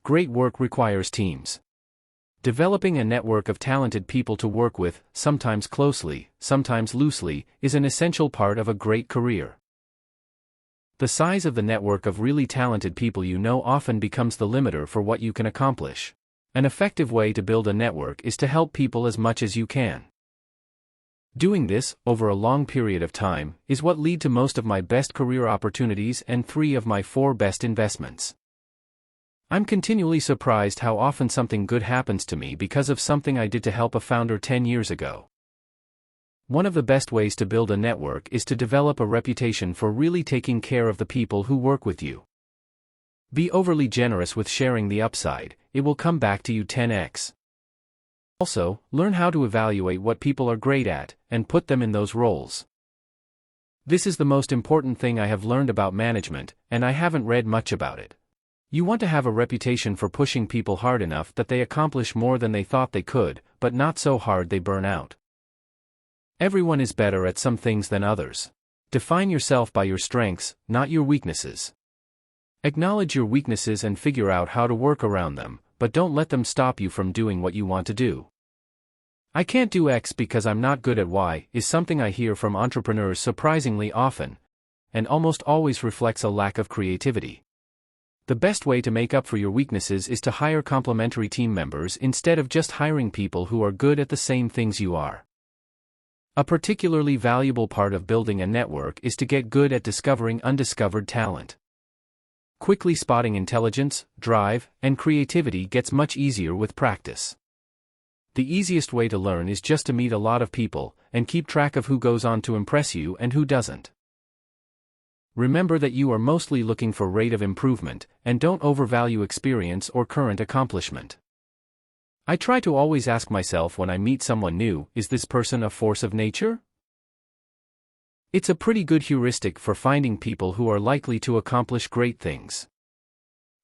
Great work requires teams. Developing a network of talented people to work with, sometimes closely, sometimes loosely, is an essential part of a great career. The size of the network of really talented people you know often becomes the limiter for what you can accomplish. An effective way to build a network is to help people as much as you can. Doing this, over a long period of time, is what led to most of my best career opportunities and 3 of my 4 best investments. I'm continually surprised how often something good happens to me because of something I did to help a founder 10 years ago. One of the best ways to build a network is to develop a reputation for really taking care of the people who work with you. Be overly generous with sharing the upside, it will come back to you 10x. Also, learn how to evaluate what people are great at, and put them in those roles. This is the most important thing I have learned about management, and I haven't read much about it. You want to have a reputation for pushing people hard enough that they accomplish more than they thought they could, but not so hard they burn out. Everyone is better at some things than others. Define yourself by your strengths, not your weaknesses. Acknowledge your weaknesses and figure out how to work around them, but don't let them stop you from doing what you want to do. "I can't do X because I'm not good at Y" is something I hear from entrepreneurs surprisingly often, and almost always reflects a lack of creativity. The best way to make up for your weaknesses is to hire complementary team members instead of just hiring people who are good at the same things you are. A particularly valuable part of building a network is to get good at discovering undiscovered talent. Quickly spotting intelligence, drive, and creativity gets much easier with practice. The easiest way to learn is just to meet a lot of people, and keep track of who goes on to impress you and who doesn't. Remember that you are mostly looking for rate of improvement, and don't overvalue experience or current accomplishment. I try to always ask myself when I meet someone new, is this person a force of nature? It's a pretty good heuristic for finding people who are likely to accomplish great things.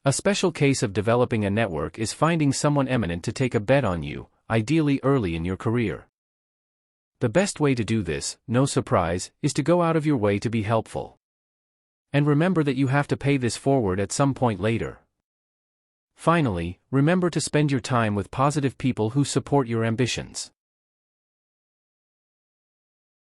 A special case of developing a network is finding someone eminent to take a bet on you, ideally early in your career. The best way to do this, no surprise, is to go out of your way to be helpful. And remember that you have to pay this forward at some point later. Finally, remember to spend your time with positive people who support your ambitions.